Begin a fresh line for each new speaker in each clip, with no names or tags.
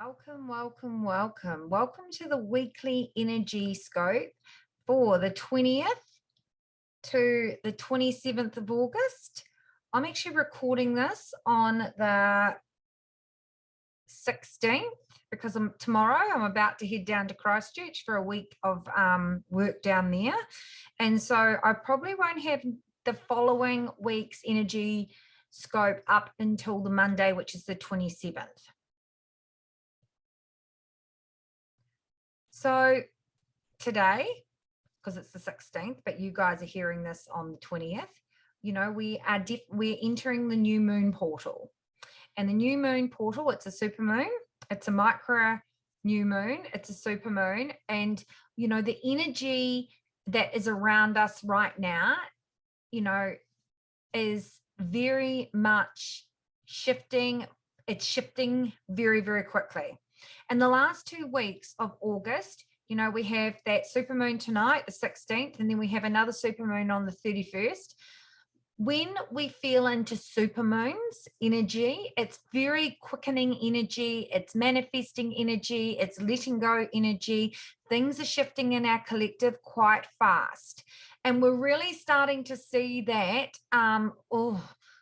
Welcome, welcome, welcome. Welcome to the weekly energy scope for the 20th to the 27th of August. I'm actually recording this on the 16th because tomorrow I'm about to head down to Christchurch for a week of work down there. And so I probably won't have the following week's energy scope up until the Monday, which is the 27th. So today, because it's the 16th, but you guys are hearing this on the 20th, you know, we're entering the new moon portal. And the new moon portal, it's a super moon, it's a micro new moon, it's a super moon. And, you know, the energy that is around us right now, you know, is very much shifting. It's shifting very, very quickly. And the last 2 weeks of August, you know, we have that supermoon tonight, the 16th, and then we have another supermoon on the 31st. When we feel into supermoons energy, it's very quickening energy, it's manifesting energy, it's letting go energy. Things are shifting in our collective quite fast. And we're really starting to see that, we're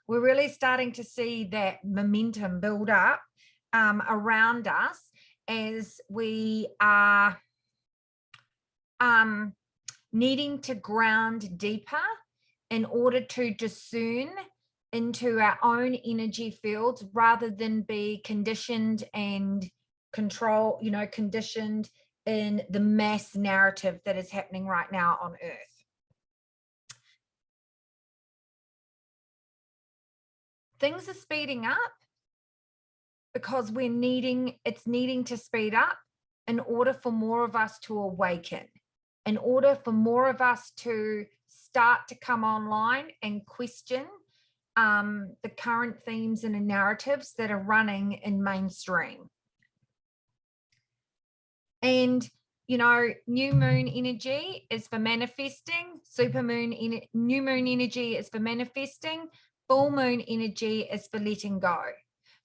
really starting to see that momentum build up around us as we are needing to ground deeper in order to discern into our own energy fields rather than be conditioned and conditioned in the mass narrative that is happening right now on Earth. Things are speeding up because it's needing to speed up in order for more of us to awaken, in order for more of us to start to come online and question the current themes and narratives that are running in mainstream. And, you know, new moon energy is for manifesting, new moon energy is for manifesting, full moon energy is for letting go.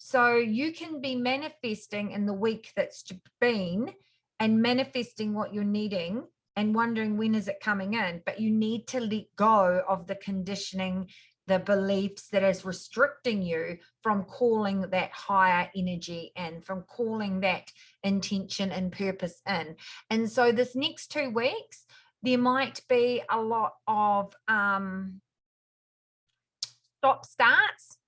So you can be manifesting in the week that's been and manifesting what you're needing and wondering when is it coming in, but you need to let go of the conditioning, the beliefs that is restricting you from calling that higher energy and from calling that intention and purpose in. And so this next 2 weeks, there might be a lot of stop starts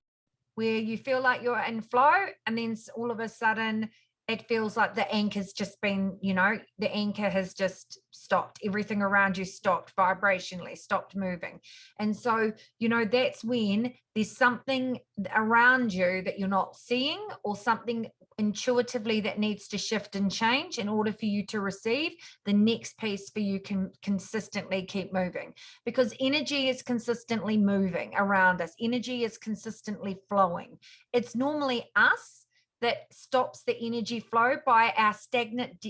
where you feel like you're in flow and then all of a sudden it feels like the anchor's just been, you know, the anchor has just stopped. Everything around you stopped vibrationally, stopped moving. And so, you know, that's when there's something around you that you're not seeing or something intuitively that needs to shift and change in order for you to receive the next piece for you can consistently keep moving, because energy is consistently moving around us. Energy is consistently flowing. It's normally us that stops the energy flow by our stagnant,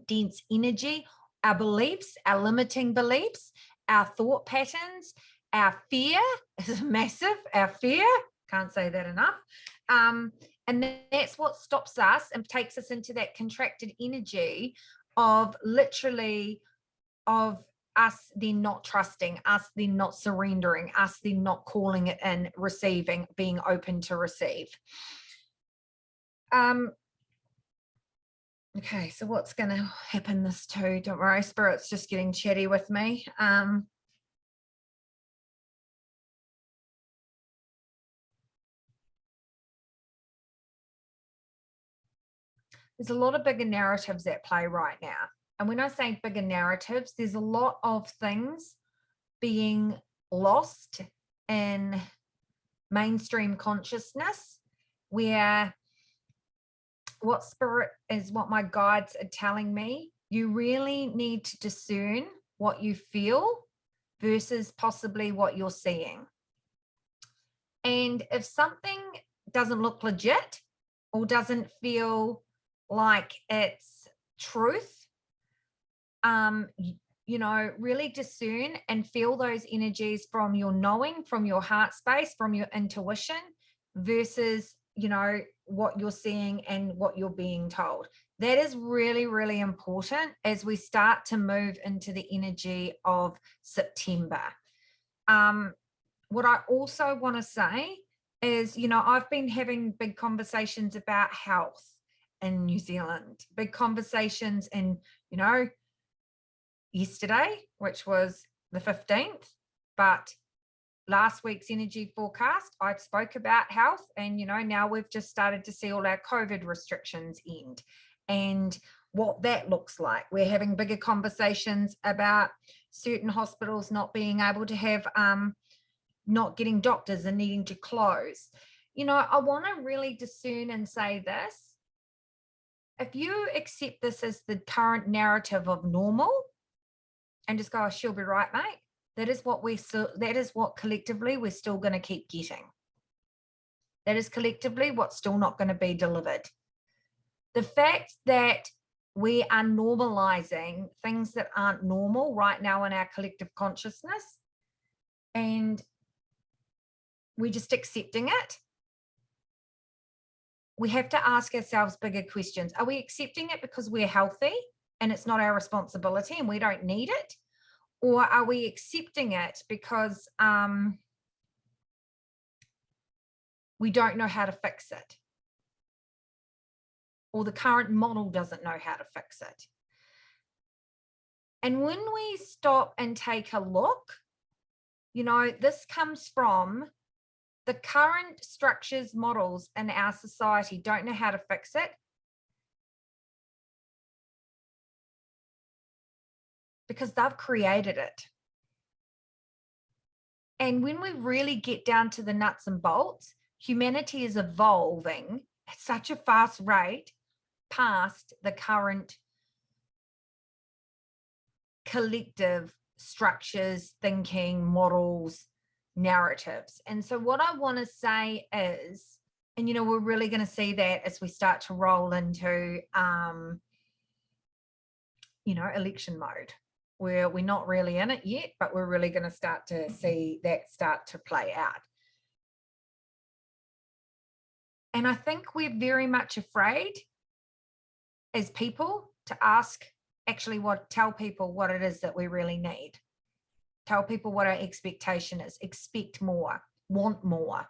dense energy, our beliefs, our limiting beliefs, our thought patterns, our fear is massive, our fear, can't say that enough. And that's what stops us and takes us into that contracted energy of literally of us then not trusting, us then not surrendering, us then not calling it in, receiving, being open to receive. Okay, so what's going to happen this too? Don't worry, Spirit's just getting chatty with me. There's a lot of bigger narratives at play right now. And when I say bigger narratives, there's a lot of things being lost in mainstream consciousness where what Spirit is, what my guides are telling me, you really need to discern what you feel versus possibly what you're seeing. And if something doesn't look legit or doesn't feel like it's truth, you know, really discern and feel those energies from your knowing, from your heart space, from your intuition versus you know, what you're seeing and what you're being told. That is really, really important as we start to move into the energy of September. What I also want to say is, you know, I've been having big conversations about health in New Zealand, big conversations in, you know, yesterday, which was the 15th, but last week's energy forecast, I spoke about health, and, you know, now we've just started to see all our COVID restrictions end and what that looks like. We're having bigger conversations about certain hospitals not being able to have, not getting doctors and needing to close. You know, I want to really discern and say this. If you accept this as the current narrative of normal and just go, oh, she'll be right, mate. That is what collectively we're still going to keep getting. That is collectively what's still not going to be delivered. The fact that we are normalizing things that aren't normal right now in our collective consciousness, and we're just accepting it. We have to ask ourselves bigger questions. Are we accepting it because we're healthy and it's not our responsibility and we don't need it? Or are we accepting it because we don't know how to fix it? Or the current model doesn't know how to fix it? And when we stop and take a look, you know, this comes from the current structures, models in our society don't know how to fix it because they've created it. And when we really get down to the nuts and bolts, humanity is evolving at such a fast rate past the current collective structures, thinking, models, narratives. And so what I want to say is, and, you know, we're really going to see that as we start to roll into, you know, election mode, where we're not really in it yet, but we're really going to start to see that start to play out. And I think we're very much afraid as people to ask, actually, tell people what it is that we really need. Tell people what our expectation is. Expect more, want more.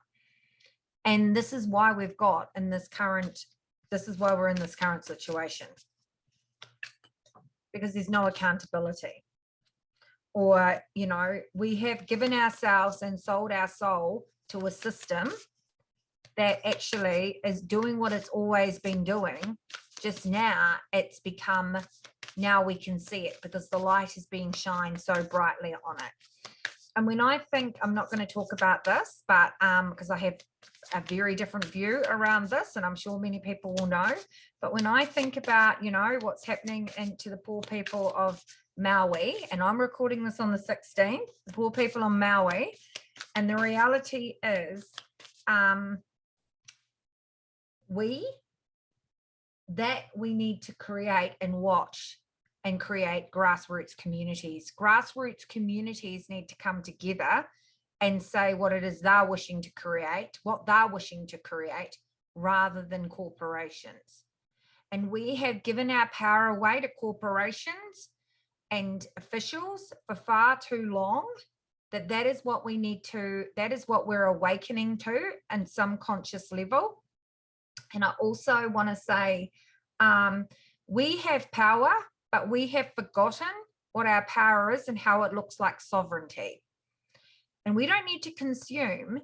And this is why we've got in this current, this is why we're in this current situation. Because there's no accountability. Or, you know, we have given ourselves and sold our soul to a system that actually is doing what it's always been doing. Just now it's become, now we can see it because the light is being shined so brightly on it. And when I think, I'm not going to talk about this, but because I have a very different view around this, and I'm sure many people will know, but when I think about, you know, what's happening to the poor people of Maui, and I'm recording this on the 16th, the poor people on Maui, and the reality is we need to create and watch and create grassroots communities. Grassroots communities need to come together and say what it is they're wishing to create, what they're wishing to create, rather than corporations. And we have given our power away to corporations and officials for far too long, that is what we need to, that is what we're awakening to in some conscious level. And I also want to say, we have power, but we have forgotten what our power is and how it looks like sovereignty. And we don't need to consume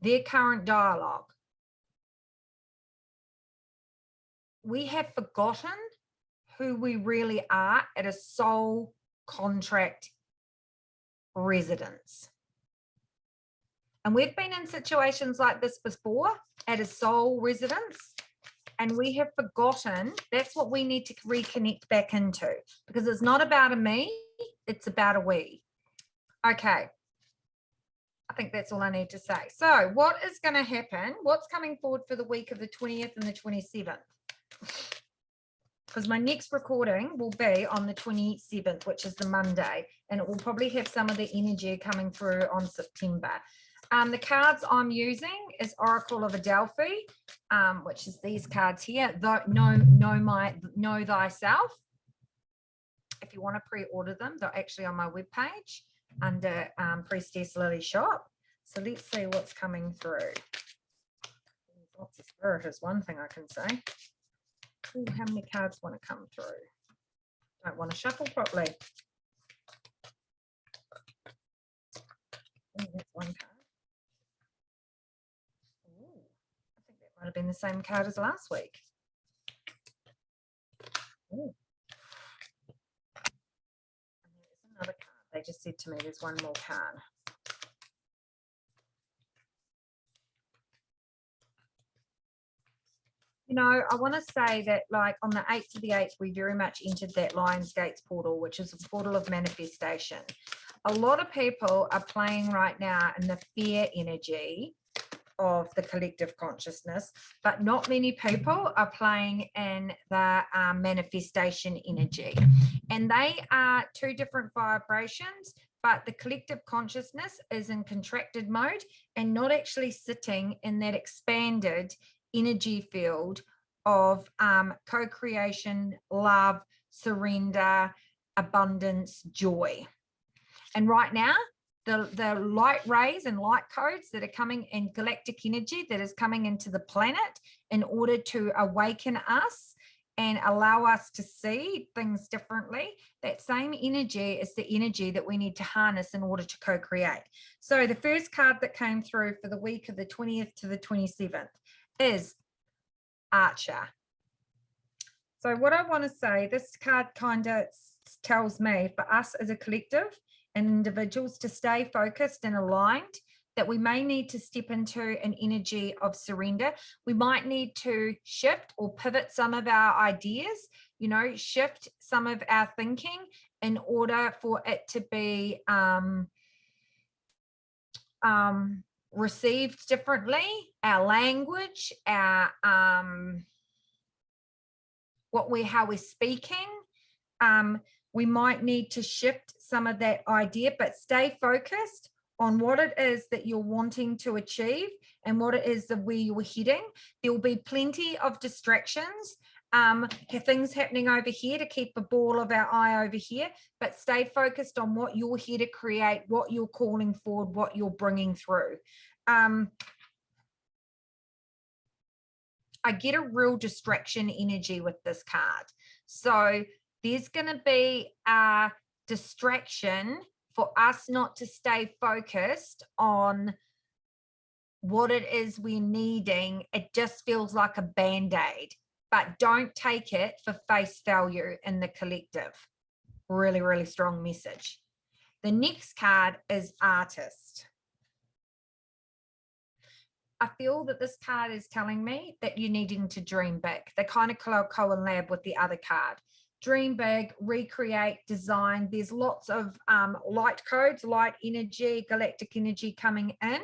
their current dialogue. We have forgotten who we really are at a soul contract residence. And we've been in situations like this before at a soul residence, and we have forgotten. That's what we need to reconnect back into, because it's not about a me, it's about a we. Okay. I think that's all I need to say. So what is going to happen? What's coming forward for the week of the 20th and the 27th? Because my next recording will be on the 27th, which is the Monday, and it will probably have some of the energy coming through on September. The cards I'm using is Oracle of Delphi, which is these cards here. Know thyself. If you want to pre-order them, they're actually on my webpage under Priestess Lilly shop. So let's see what's coming through. Lots of spirit is one thing I can say. Ooh, how many cards want to come through? Don't want to shuffle properly. Ooh, that's one card. Ooh, I think that might have been the same card as last week. Ooh. And there's another card. They just said to me there's one more card. You know, I want to say that, like, on the 8th of the 8th, we very much entered that Lion's Gates portal, which is a portal of manifestation. A lot of people are playing right now in the fear energy of the collective consciousness, but not many people are playing in the manifestation energy. And they are two different vibrations, but the collective consciousness is in contracted mode and not actually sitting in that expanded energy field of co-creation, love, surrender, abundance, joy. And right now, the light rays and light codes that are coming in galactic energy that is coming into the planet in order to awaken us and allow us to see things differently, that same energy is the energy that we need to harness in order to co-create. So the first card that came through for the week of the 20th to the 27th is Archer. So what I want to say, this card kind of tells me for us as a collective and individuals to stay focused and aligned, that we may need to step into an energy of surrender. We might need to shift or pivot some of our ideas, you know, shift some of our thinking in order for it to be received differently, our language, our how we're speaking. We might need to shift some of that idea, but stay focused on what it is that you're wanting to achieve and what it is that where you're heading. There will be plenty of distractions, things happening over here to keep the ball of our eye over here, but stay focused on what you're here to create, what you're calling forward, what you're bringing through. I get a real distraction energy with this card. So there's going to be a distraction for us not to stay focused on what it is we're needing. It just feels like a band-aid, but don't take it for face value in the collective. Really, really strong message. The next card is Artist. I feel that this card is telling me that you're needing to dream big. They kind of collab with the other card. Dream big, recreate, design. There's lots of light codes, light energy, galactic energy coming in.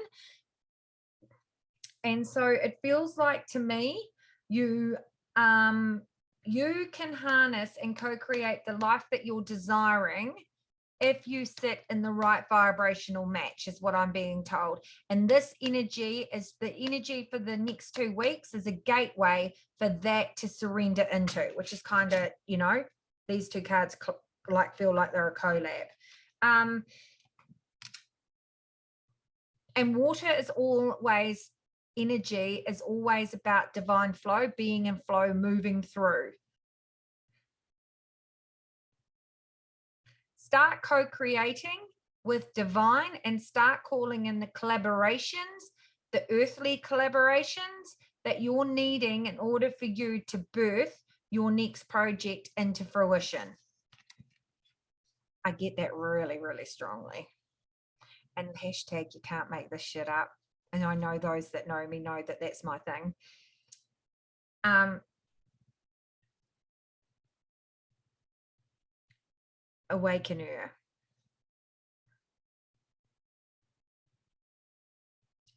And so it feels like to me, you can harness and co-create the life that you're desiring if you sit in the right vibrational match, is what I'm being told. And this energy is the energy for the next 2 weeks, is a gateway for that to surrender into, which is kind of, you know, these two cards feel like they're a collab. And water is always, energy is always about divine flow, being in flow, moving through. Start co-creating with divine and start calling in the collaborations, the earthly collaborations that you're needing in order for you to birth your next project into fruition. I get that really, really strongly. And hashtag, you can't make this shit up. And I know those that know me know that that's my thing. Awakener.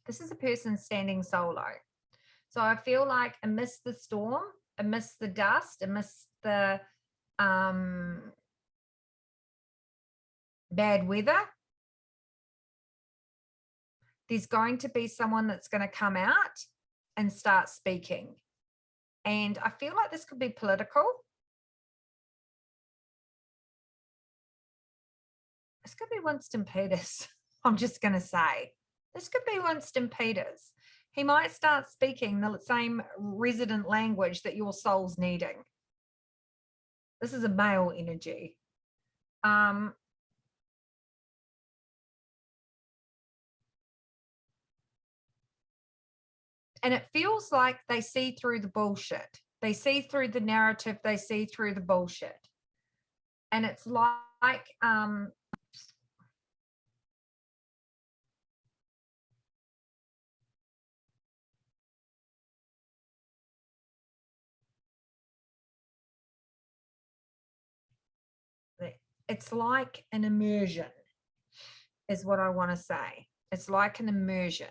This is a person standing solo. So I feel like amidst the storm, amidst the dust, amidst the bad weather, there's going to be someone that's going to come out and start speaking. And I feel like this could be political. This could be Winston Peters. I'm just going to say, this could be Winston Peters. He might start speaking the same resident language that your soul's needing. This is a male energy. And it feels like they see through the bullshit. They see through the narrative. They see through the bullshit. And it's like, it's like an immersion is what I want to say. It's like an immersion.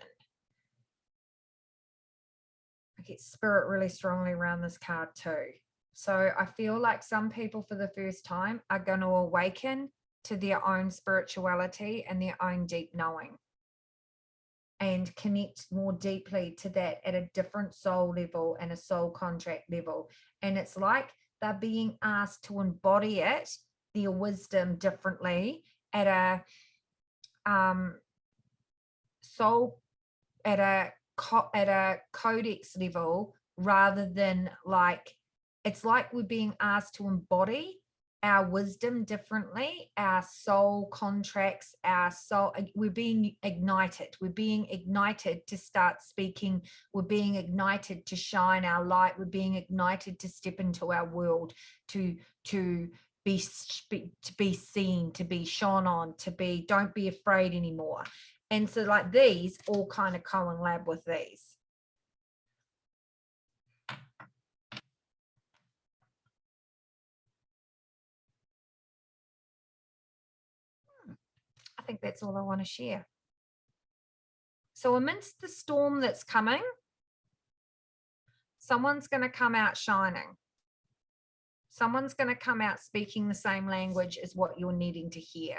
I get spirit really strongly around this card too. So I feel like some people for the first time are going to awaken to their own spirituality and their own deep knowing and connect more deeply to that at a different soul level and a soul contract level. And it's like they're being asked to embody it, their wisdom, differently at a soul, at a codex level, rather than like, it's like we're being asked to embody our wisdom differently, our soul contracts, our soul, we're being ignited to start speaking, we're being ignited to shine our light, we're being ignited to step into our world, to be seen, to be shone on, to be, don't be afraid anymore. And so like these all kind of collab with these. I think that's all I want to share. So amidst the storm that's coming, someone's going to come out shining. Someone's going to come out speaking the same language as what you're needing to hear.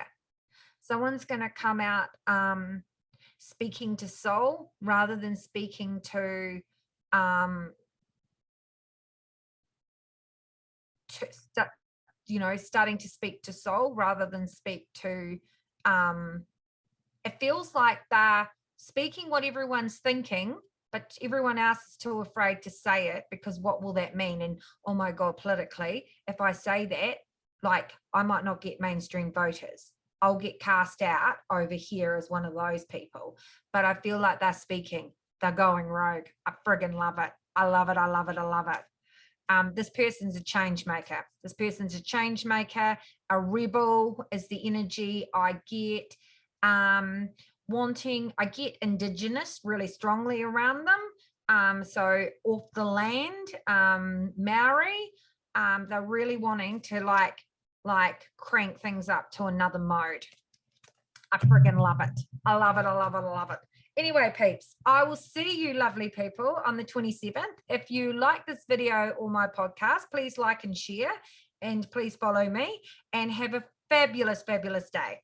Someone's going to come out speaking to soul rather than speaking to starting to speak to soul rather than speak to, it feels like they're speaking what everyone's thinking, but everyone else is too afraid to say it because what will that mean? And oh my God, politically, if I say that, like I might not get mainstream voters. I'll get cast out over here as one of those people. But I feel like they're speaking, they're going rogue. I friggin' love it. I love it. I love it. I love it. This person's a change maker. This person's a change maker. A rebel is the energy I get. I get indigenous really strongly around them. So off the land, Maori, they're really wanting to like crank things up to another mode. I friggin' love it. I love it. I love it. I love it. Anyway, peeps, I will see you lovely people on the 27th. If you like this video or my podcast, please like and share, and please follow me, and have a fabulous, fabulous day.